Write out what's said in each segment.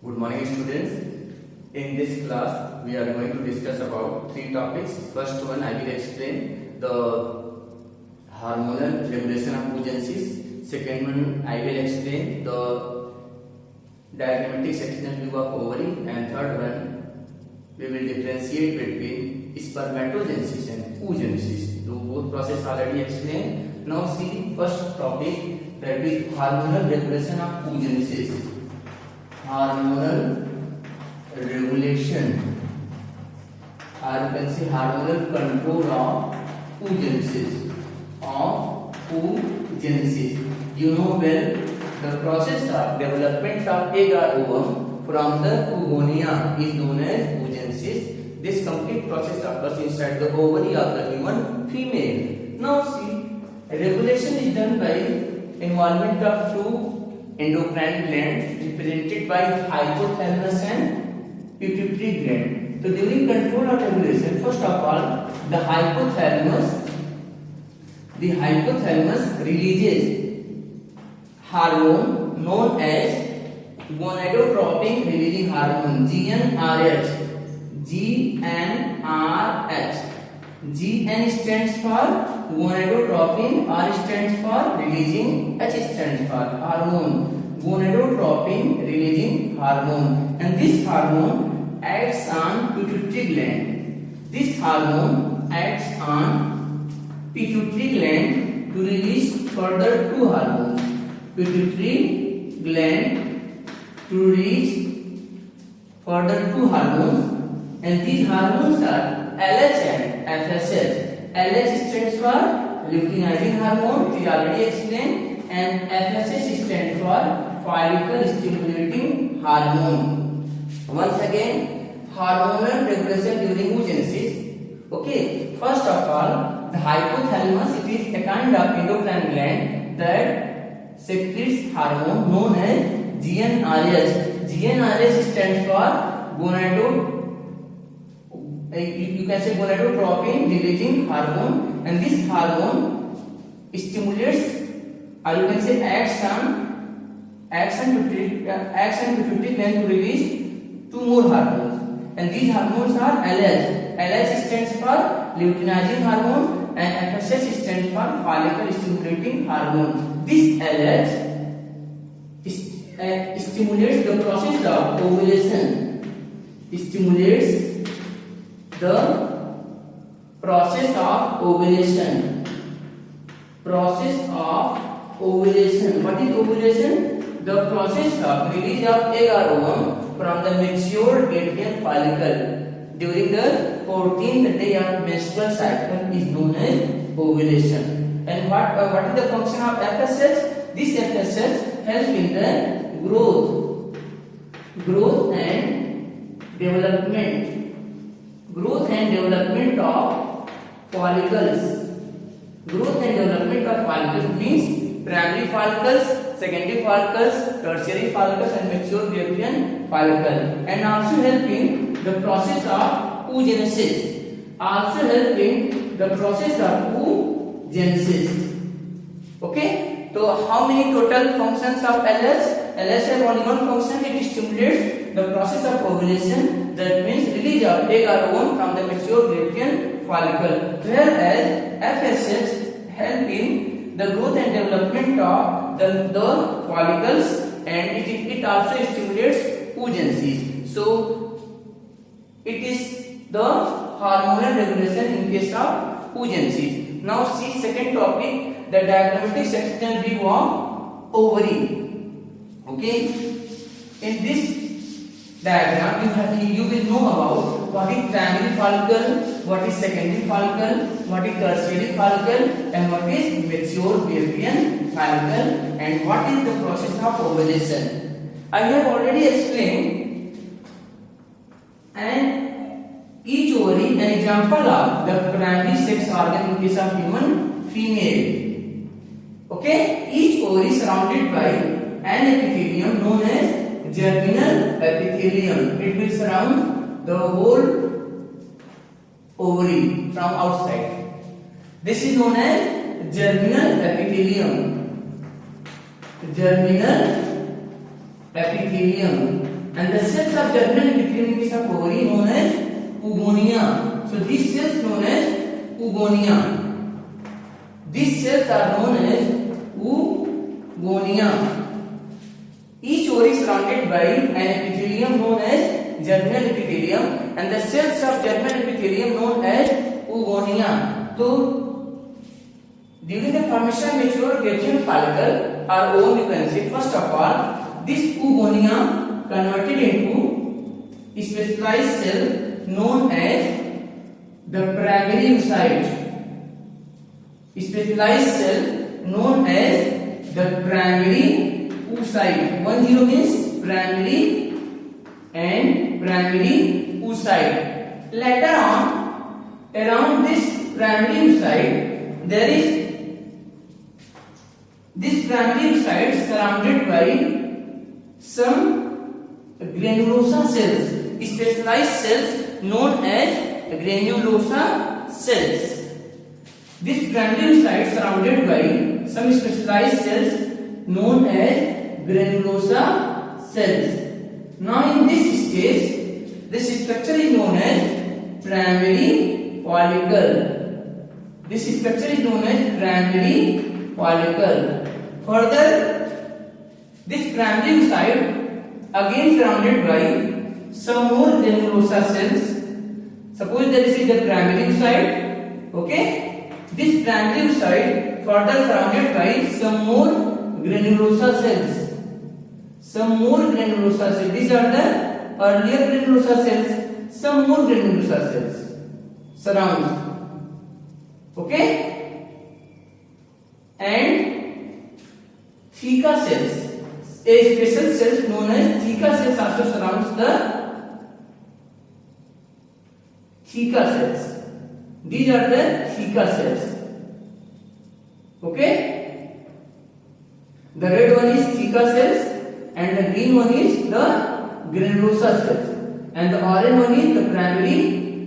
Good morning, students. In this class, we are going to discuss about three topics. First one, I will explain the hormonal regulation of oogenesis. Second one, I will explain the diagrammatic sectional view of ovary. And third one, we will differentiate between spermatogenesis and oogenesis. So both process already explained. Now see first topic, that is hormonal regulation of oogenesis. Hormonal regulation, or you can say hormonal control of oogenesis. You know well the process of development of egg or ovum from the oogonia is known as oogenesis. This complete process occurs inside the ovary of the human female. Now see, regulation is done by involvement of two endocrine glands represented by hypothalamus and pituitary gland. So during control of regulation, first of all, the hypothalamus releases hormone known as gonadotropin releasing hormone GnRH. GN stands for gonadotropin, R stands for releasing, H stands for hormone. Gonadotropin releasing hormone, and this hormone acts on pituitary gland. This hormone acts on pituitary gland to release further two hormones. Pituitary gland to release further two hormones, and these hormones are LH and FSH. LH stands for luteinizing hormone, we already explained, and FSH stands for follicle stimulating hormone. Once again, hormonal regulation during oogenesis. Okay, first of all, the hypothalamus, it is a kind of endocrine gland that secretes hormone known as GnRH. GnRH stands for you can say gonadotropin releasing hormone, and this hormone stimulates, or you can say acts on pituitary gland to release two more hormones, and these hormones are LH. LH stands for luteinizing hormone, and FSH stands for follicle stimulating hormone. This LH stimulates the process of ovulation. The process of ovulation. What is ovulation? The process of release of egg or ovum from the mature Gallian follicle during the 14th day of menstrual cycle is known as ovulation. And what is the function of FSH? This FSH helps in the growth and development of follicles. Growth and development of follicles means primary follicles, secondary follicles, tertiary follicles, and mature Gallian follicle, and also helping the process of oogenesis. Okay, so how many total functions of LH? LH has only one function, it stimulates the process of ovulation, that means release of egg or ovum from the mature Gallian follicle, whereas FSH help in the growth and development of the follicles, and it also stimulates oogenesis. So it is the hormonal regulation in case of oogenesis. Now see second topic, the diagrammatic sectional view of ovary. Okay, in this diagram you will know about what is primary follicle, what is secondary follicle, what is tertiary follicle, and what is mature Gallian follicle, and what is the process of ovulation. I have already explained, and each ovary an example of the primary sex organ in case of human female. Okay, each ovary is surrounded by an epithelium known as germinal epithelium. It will surround the whole ovary from outside. This is known as germinal epithelium. Germinal epithelium. and the cells of germinal epithelium is of ovary known as oogonia. So these cells known as oogonia. These cells are known as oogonia. Each ovary is surrounded by an epithelium known as germinal epithelium, and the cells of germinal epithelium known as oogonia. So during the formation of mature Grecian follicle or ovum, you can see first of all this oogonia converted into specialized cell known as the primary oocyte. Specialized cell known as the primary oocyte. 10 means primary and primary oocyte. Later on, around this primary oocyte, there is this primary oocyte surrounded by some granulosa cells, specialized cells known as granulosa cells. This primary oocyte surrounded by some specialized cells known as granulosa cells. Now in this stage, this structure is known as primary follicle. This structure is known as primary follicle. Further, this primary oocyte again surrounded by some more granulosa cells. Suppose that this is the primary oocyte, okay? This primary oocyte further surrounded by some more granulosa cells. Some more granulosa cells. These are the earlier granulosa cells. Some more granulosa cells surrounds. Okay? And theca cells. A special cells known as theca cells also surrounds the theca cells. These are the theca cells. Okay? The red one is theca cells and the green one is the granulosa cells and the orange one is the primary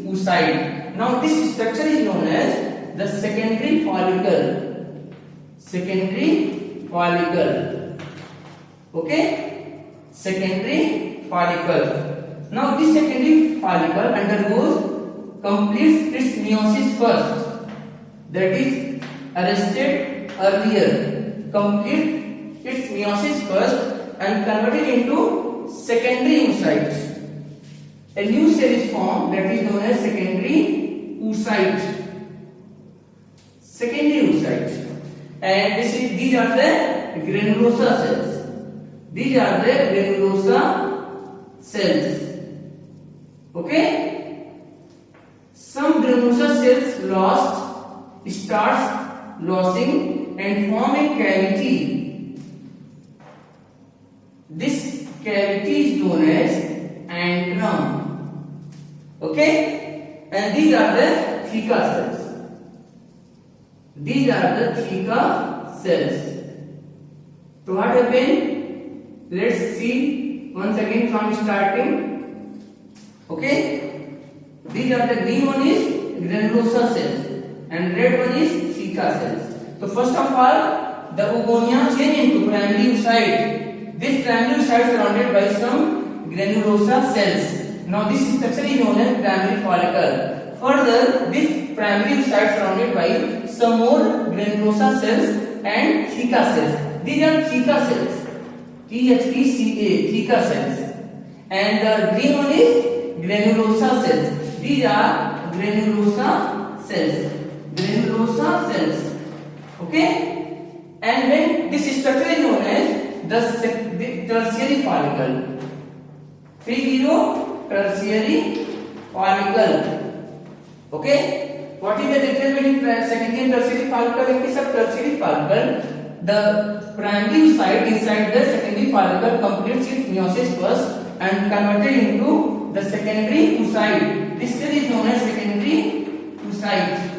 oocyte. Now this structure is known as the secondary follicle. Secondary follicle. Okay? Secondary follicle. Now this secondary follicle undergoes completes its meiosis first. That is arrested earlier. Complete its meiosis first and converted into secondary oocyte. A new cell is formed that is known as secondary oocyte. Secondary oocyte. And these are the granulosa cells. These are the granulosa cells. Okay? Some granulosa cells starts losing and form a cavity. This cavity is known as antrum. Okay? And these are the theca cells. These are the theca cells. So what happened? Let's see once again from starting. Okay? These are the green one is granulosa cells and red one is theca cells. So first of all, the oogonia change into primary oocyte. This primary oocyte is surrounded by some granulosa cells. Now this structure is known as primary follicle. Further, this primary oocyte surrounded by some more granulosa cells and theca cells. These are theca cells. THECA, theca cells. And the green one is granulosa cells. These are granulosa cells. Granulosa cells. Okay? And when this structure is known as the tertiary follicle. 30 tertiary follicle. Okay? What is the difference between secondary and tertiary follicle? In case of tertiary follicle, the primary oocyte inside the secondary follicle completes its meiosis first and converted into the secondary oocyte. This cell is known as secondary oocyte.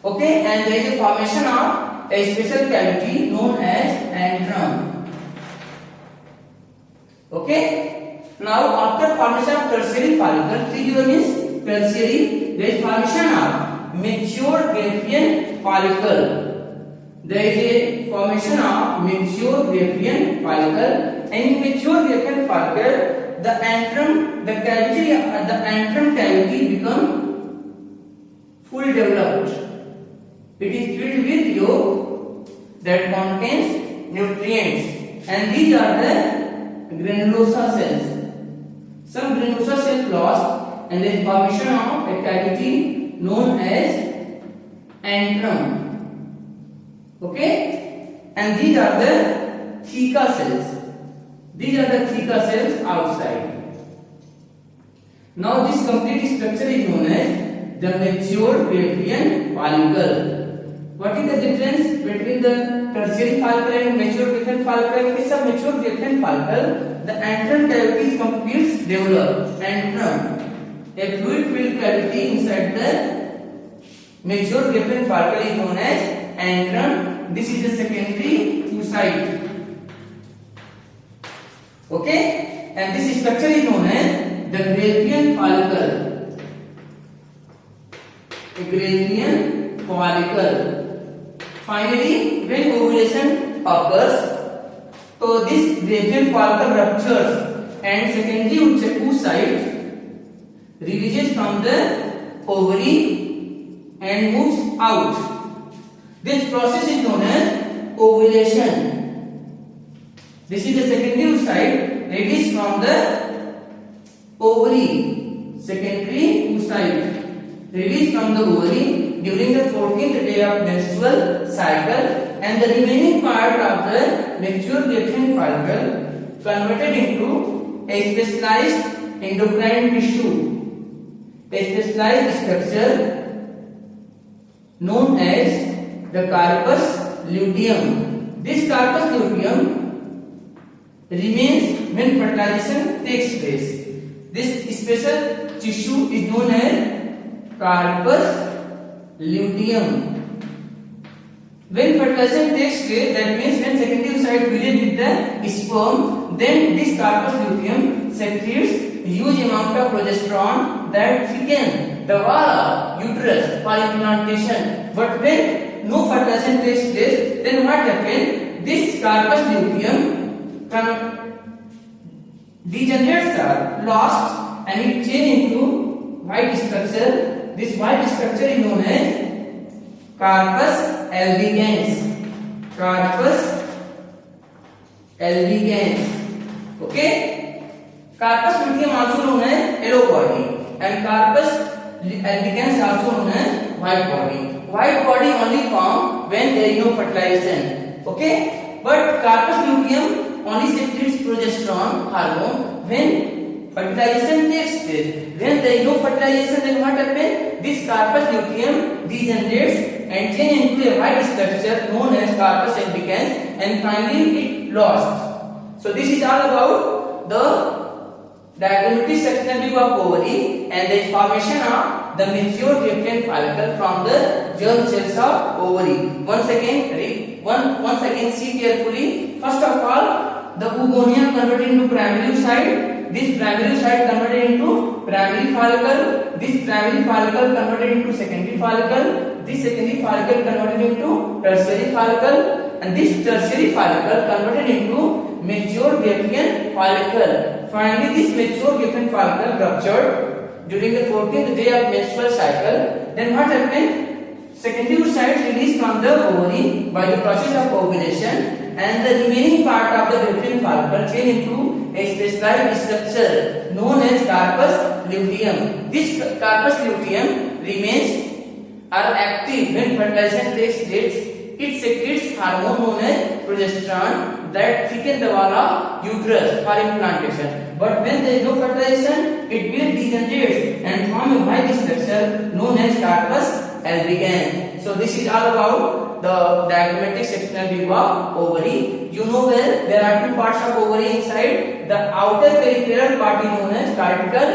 Okay, and there is a formation of a special cavity known as antrum. Okay, now after formation of tertiary follicle, 3 is tertiary. There is formation of mature Graafian follicle. There is a formation of mature Graafian follicle and in mature Graafian follicle, the antrum cavity become full developed. It is filled with yolk that contains nutrients, and these are the granulosa cells. Some granulosa cells lost, and there is formation of a cavity known as antrum. Okay, and these are the theca cells. These are the theca cells outside. Now this complete structure is known as the mature Graafian follicle. What is the difference between the tertiary follicle and mature Graafian follicle? In case of mature Graafian follicle, the antrum cavity is completely developed. Antrum, a fluid-filled cavity inside the mature Graafian follicle is known as antrum. This is the secondary oocyte. Okay, and this structure is known as the Graafian follicle. A Graafian follicle. Finally, when ovulation occurs, so this Graafian follicle ruptures and secondary oocyte releases from the ovary and moves out. This process is known as ovulation. This is the secondary oocyte released from the ovary. Secondary oocyte released from the ovary during the 14th day of menstrual cycle, and the remaining part of the mature Graafian follicle converted into a specialized endocrine tissue, a specialized structure known as the corpus luteum. This corpus luteum remains when fertilization takes place. This special tissue is known as corpus luteum. When fertilization takes place, that means when secondary oocyte fused with the sperm, then this corpus luteum secretes huge amount of progesterone that thicken the wall of uterus for implantation. But when no fertilization takes place, then what happens? This corpus luteum degenerates are lost and it changes into white structure. This white structure is known as corpus albicans. Corpus albicans. Okay, corpus luteum also known as yellow body, and corpus albicans also known as white body. White body only form when there is no fertilization. Okay, but corpus luteum only secretes progesterone hormone when fertilization takes place. When there is no fertilization, then what happens? This corpus luteum degenerates and changes into a white structure known as corpus albicans, and finally it lost. So this is all about the diagrammatic sectional view of ovary and the formation of the mature Graafian follicle from the germ cells of ovary. Once again see carefully. First of all, the oogonia converted into primary oocyte. This primary oocyte converted into primary follicle. This primary follicle converted into secondary follicle. This secondary follicle converted into tertiary follicle, and this tertiary follicle converted into mature Graafian follicle. Finally, this mature Graafian follicle ruptured during the 14th day of menstrual cycle. Then what happened? Secondary oocyte released from the ovary by the process of ovulation, and the remaining part of the Graafian follicle changed into a specialized structure known as corpus luteum. This corpus luteum remains active when fertilization takes place. It secretes hormone known as progesterone that thicken the wall of uterus for implantation. But when there is no fertilization, it will degenerate and form a white structure known as corpus albicans. So this is all about the diagrammatic sectional view of ovary. You know where there are two parts of ovary inside. The outer peripheral part is known as cortical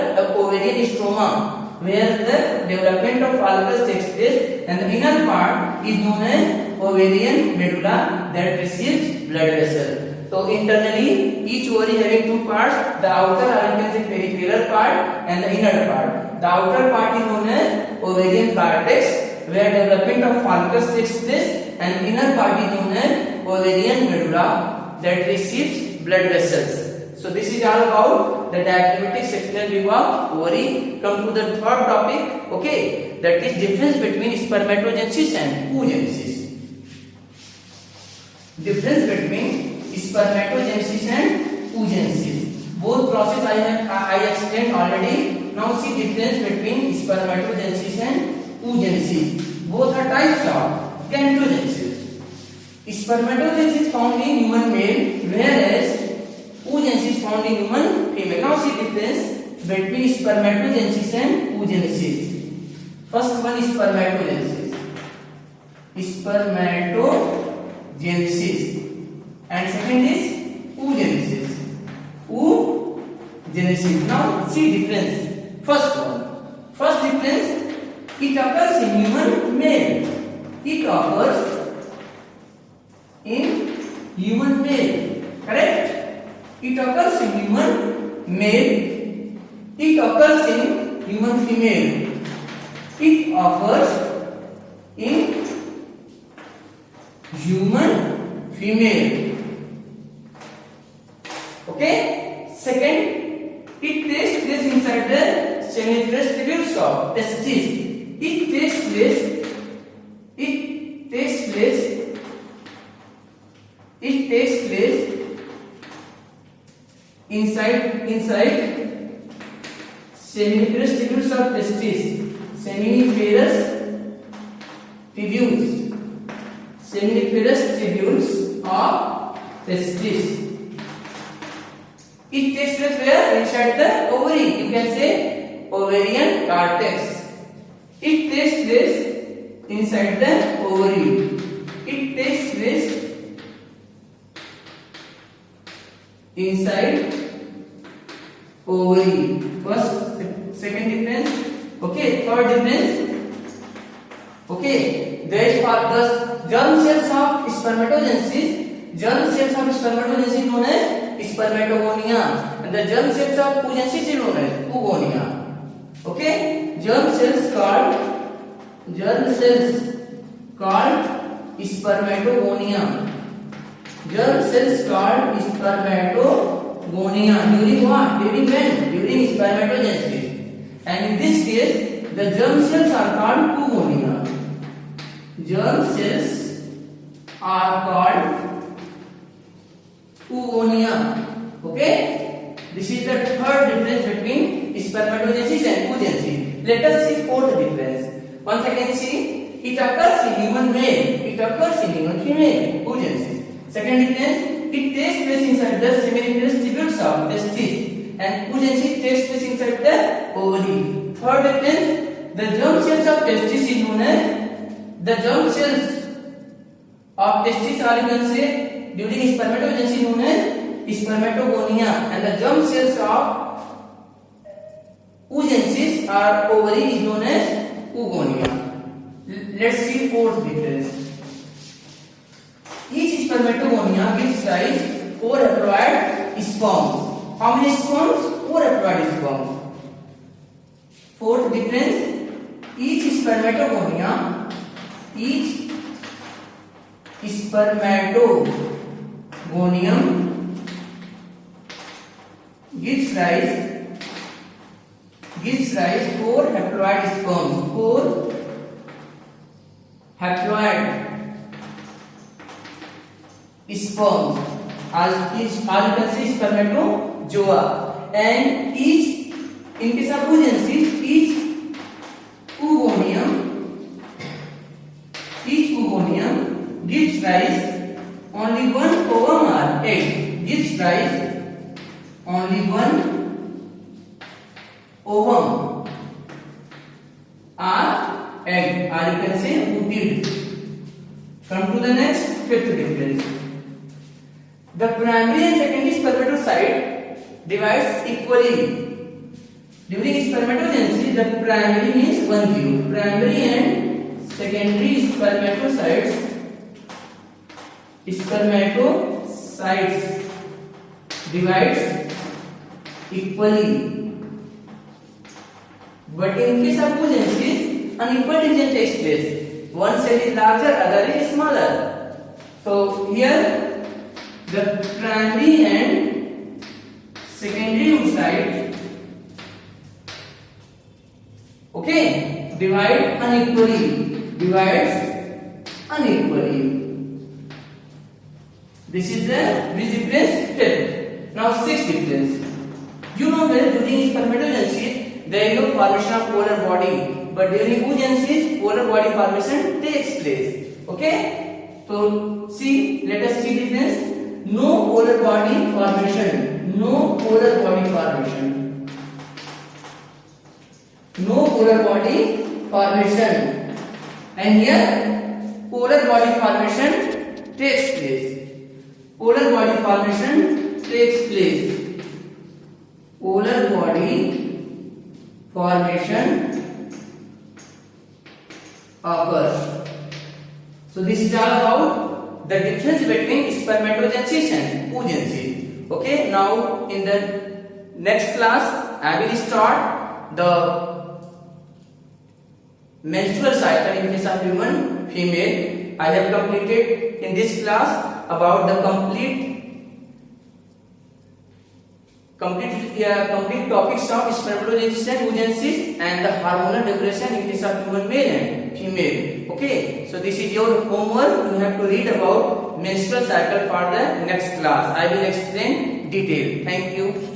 ovarian stroma, where the development of follicles takes place, and the inner part is known as ovarian medulla that receives blood vessel. So internally, each ovary having two parts, the outer or you can say peripheral part and the inner part. The outer part is known as ovarian cortex, where development of follicles takes place, and inner part is known as ovarian medulla that receives blood vessels. So this is all about the diaphragmatic sectional view of ovary. Come to the third topic, okay, that is difference between spermatogenesis and oogenesis. Difference between spermatogenesis and oogenesis. Both process I explained already. Now see difference between spermatogenesis and oogenesis. Both are types of gametogenesis. Spermatogenesis found in human male, whereas oogenesis found in human female. Now see difference between spermatogenesis and oogenesis. First one is spermatogenesis. Spermatogenesis. And second is oogenesis. Oogenesis. Now see difference. First one. First difference, it occurs in human male. It occurs in human male. Correct? It occurs in human male. It occurs in human female. It occurs in human female. Okay? Second, it takes place inside the seminiferous tubules of testes. It takes place inside seminiferous tubules of testes. Seminiferous tubules of testis. It takes place where? Inside the ovary. You can say ovarian cortex. It takes place inside the ovary. It takes place inside ovary. First, second difference. Okay, third difference. Okay, there is for the germ cells of spermatogenesis. Germ cells of spermatogenesis known as spermatogonia, and the germ cells of oogenesis is known as oogonia. Okay, germ cells called spermatogonia. Germ cells called spermatogonia during what? During when? During spermatogenesis. And in this case, the germ cells are called oogonia. Germ cells are called oogonia. Okay? This is the third difference between spermatogenesis and oogenesis. Let us see fourth difference. Once again see, it occurs in human male. It occurs in human female. Oogenesis. Second difference, it takes place inside the seminiferous tubules of testes, and oogenesis takes place inside the ovary. Third difference, the germ cells of testis is known as the germ cells of testis, or you can say during spermatogenesis known as spermatogonia, and the germ cells of oogenesis or ovary is known as oogonia. Let's see fourth difference. Each spermatogonia gives rise 4 haploid sperms. How many sperms? 4 haploid sperms. Fourth difference, each spermatogonium gives rise 4 haploid sperms. 4 haploid sperms, as you can see spermatozoa, and each in case of oogenesis, each oogonium gives rise only one ovum or egg. Gives rise only one ovum or egg, or you can say oocyte. Come to the next fifth difference. The primary and secondary spermatocyte divides equally. During spermatogenesis, the primary means 1 0. Primary and secondary spermatocytes divides equally. But in case of oogenesis, unequal division takes place. One cell is larger, other is smaller. So here the primary and secondary oocyte, okay, divides unequally. This is the which difference? Fifth. Now sixth difference. You know that during spermatogenesis there is no formation of polar body, but during oogenesis polar body formation takes place. Okay? So see, let us see difference. No polar body formation. No polar body formation. No polar body formation. And here polar body formation takes place. Polar body formation takes place. Polar body formation occurs. So this is all about the difference between spermatogenesis and oogenesis. Okay, now in the next class I will start the menstrual cycle in case of human, female. I have completed in this class about the complete topics of spermatogenesis and oogenesis and the hormonal regulation in case of human, male and female. Okay, so this is your homework. You have to read about menstrual cycle for the next class. I will explain detail. Thank you.